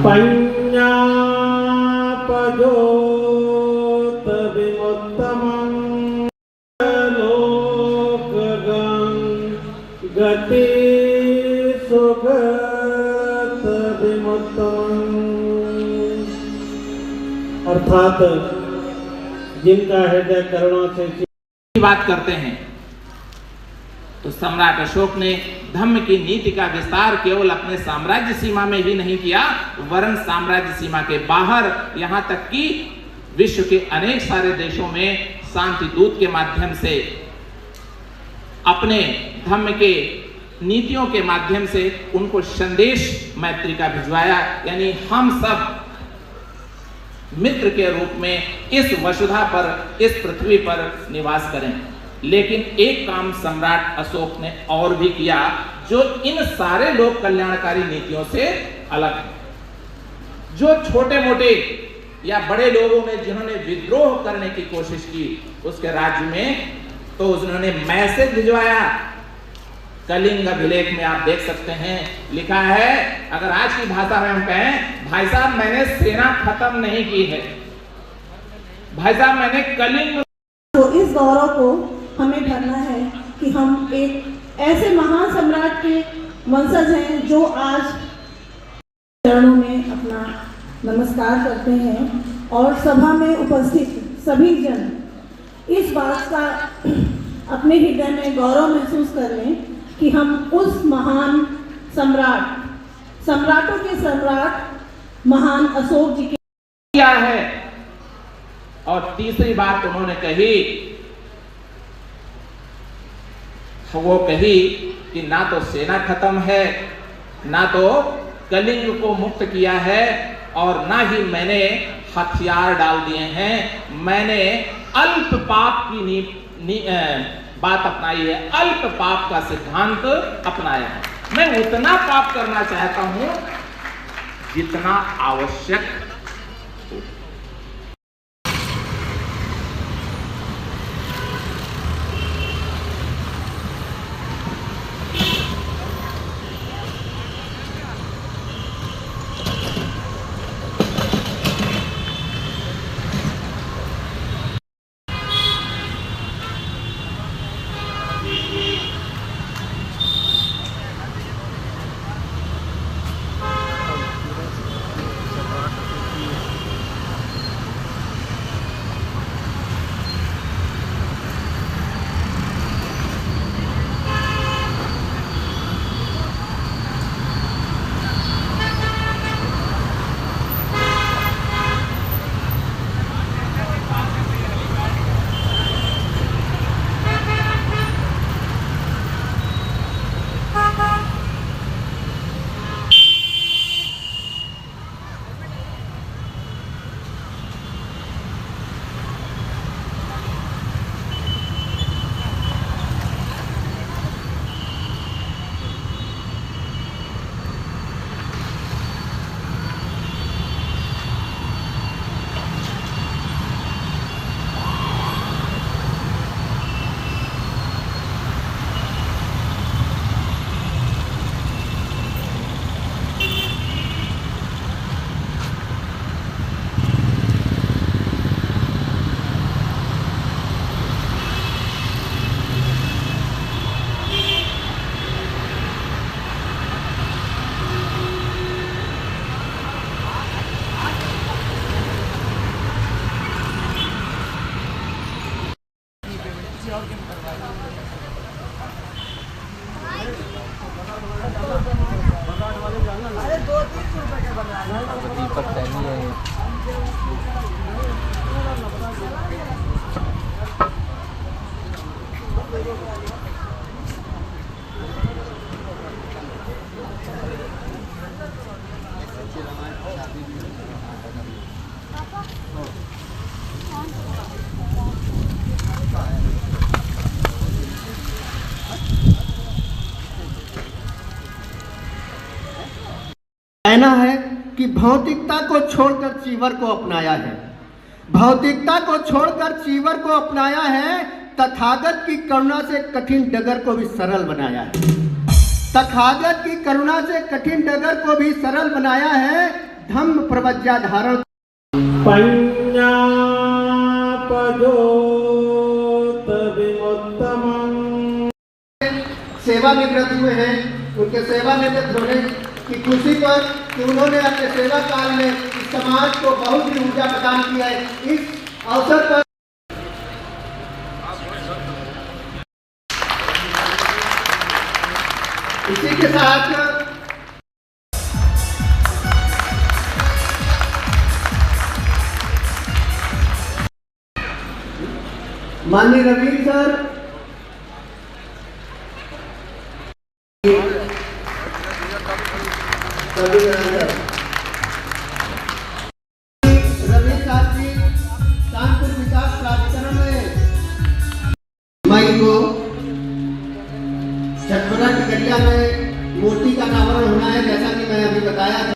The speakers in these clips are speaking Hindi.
पञ्जापजोत विमुत्तमं लोकगं गति सुगत विमुत्तमं। अर्थात जिनका हृदय करुणा से बात करते हैं तो सम्राट अशोक ने धम्म की नीति का विस्तार केवल अपने साम्राज्य सीमा में ही नहीं किया, वरन साम्राज्य सीमा के बाहर, यहां तक कि विश्व के अनेक सारे देशों में शांति दूत के माध्यम से, अपने धम्म के नीतियों के माध्यम से उनको संदेश मैत्री का भिजवाया। यानी हम सब मित्र के रूप में इस वसुधा पर, इस पृथ्वी पर निवास करें। लेकिन एक काम सम्राट अशोक ने और भी किया जो इन सारे लोक कल्याणकारी नीतियों से अलग है। जो छोटे मोटे या बड़े लोगों ने जिन्होंने विद्रोह करने की कोशिश की उसके राज्य में, तो उन्होंने मैसेज भिजवाया। कलिंग अभिलेख में आप देख सकते हैं, लिखा है, अगर आज की भाषा में हम कहें, भाई साहब मैंने सेना खत्म नहीं की है, भाई साहब मैंने कलिंग। तो इस गौरव को हमें भरना है कि हम एक ऐसे महान सम्राट के वंशज हैं जो आज चरणों में अपना नमस्कार करते हैं और सभा में उपस्थित सभी जन इस बात का अपने हृदय में गौरव महसूस कर लें कि हम उस महान सम्राटों के सम्राट महान अशोक जी के किया है। और तीसरी बात उन्होंने कही, वो कही कि ना तो सेना खत्म है, ना तो कलिंग को मुक्त किया है, और ना ही मैंने हथियार डाल दिए हैं। मैंने अल्प पाप की बात अपनाई है, अल्प पाप का सिद्धांत अपनाया है। मैं उतना पाप करना चाहता हूं जितना आवश्यक। कहना है कि भौतिकता को छोड़कर चीवर को अपनाया है, भौतिकता को छोड़कर चीवर को अपनाया है, तथागत की करुणा से कठिन डगर को भी सरल बनाया है, तथागत की करुणा से कठिन डगर को भी सरल बनाया है। धम्म प्रवज्ञा धारण पंजापजोत विमुत्तमं सेवा निवृत्त हुए हैं, उनके सेवा निवृत्त होने की खुशी पर कि उन्होंने अपने सेवा काल में इस समाज को बहुत ही ऊर्जा प्रदान किया है। इस अवसर पर इसी के साथ माननीय रवीन सर, रवीन साहब जी कानपुर विकास प्राधिकरण में मई को छठपुरा टिकरिया में मूर्ति का अनावरण होना है, जैसा कि मैं अभी बताया था।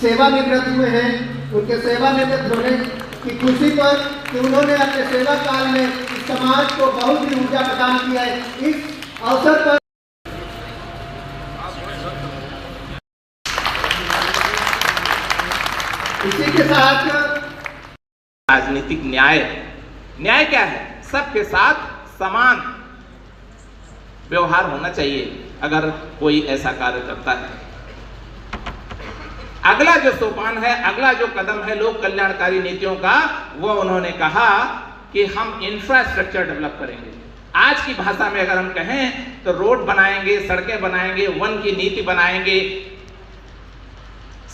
सेवा निवृत्त हुए हैं, उनके सेवा निवृत्त होने की खुशी पर कि उन्होंने अपने सेवा काल में इस समाज को बहुत ही ऊर्जा प्रदान किया है। इस अवसर पर इसी के साथ राजनीतिक न्याय क्या है? सबके साथ समान व्यवहार होना चाहिए अगर कोई ऐसा कार्य करता है। अगला जो सोपान है, अगला जो कदम है लोक कल्याणकारी नीतियों का, वो उन्होंने कहा कि हम इंफ्रास्ट्रक्चर डेवलप करेंगे। आज की भाषा में अगर हम कहें तो रोड बनाएंगे, सड़कें बनाएंगे, वन की नीति बनाएंगे,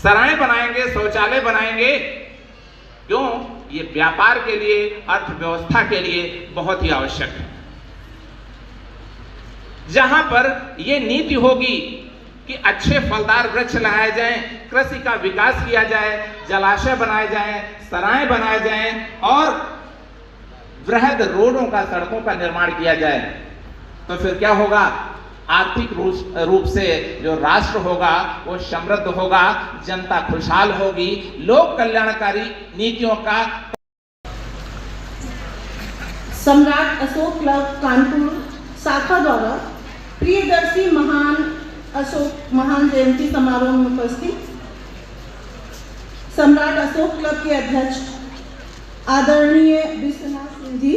सराय बनाएंगे, शौचालय बनाएंगे। क्यों? ये व्यापार के लिए, अर्थव्यवस्था के लिए बहुत ही आवश्यक है। जहां पर ये नीति होगी कि अच्छे फलदार वृक्ष लगाए जाएं, कृषि का विकास किया जाए, जलाशय बनाए जाएं, सराय बनाए जाएं और वृहद रोडों का, सड़कों का निर्माण किया जाए, तो फिर क्या होगा? आर्थिक रूप से जो राष्ट्र होगा वो समृद्ध होगा, जनता खुशहाल होगी। लोक कल्याणकारी नीतियों का सम्राट अशोक क्लब कानपुर शाखा द्वारा प्रियदर्शी महान जयंती समारोह में उपस्थित सम्राट अशोक क्लब के अध्यक्ष आदरणीय विश्वनाथ सिंह जी,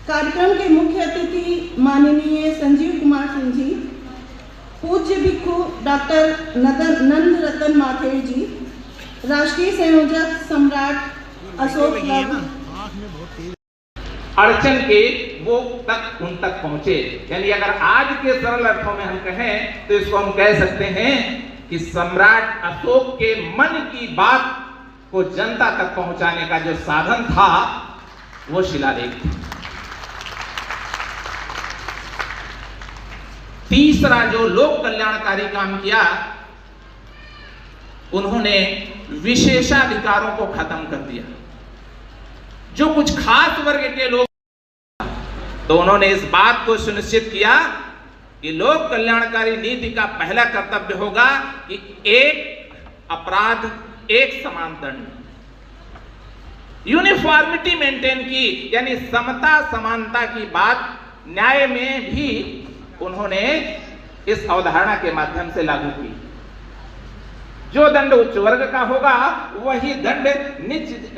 कार्यक्रम के मुख्य अतिथि माननीय संजीव कुमार सिंह जी, पूज्य भिक्षु डॉक्टर नंद रतन माथेर जी, राष्ट्रीय संयोजक सम्राट अशोक क्लब, अड़चन के वो तक उन तक पहुंचे। यानी अगर आज के सरल अर्थों में हम कहें तो इसको हम कह सकते हैं कि सम्राट अशोक के मन की बात को जनता तक पहुंचाने का जो साधन था वो शिलालेख था। तीसरा जो लोक कल्याणकारी काम किया, उन्होंने विशेषाधिकारों को खत्म कर दिया। जो कुछ खास वर्ग के लोग, तो उन्होंने इस बात को सुनिश्चित किया कि लोक कल्याणकारी नीति का पहला कर्तव्य होगा कि एक अपराध एक समान दंड, यूनिफॉर्मिटी मेंटेन की, यानी समता समानता की बात न्याय में भी उन्होंने इस अवधारणा के माध्यम से लागू की। जो दंड उच्च वर्ग का होगा वही दंड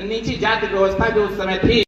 नीची जाति व्यवस्था जो उस समय थी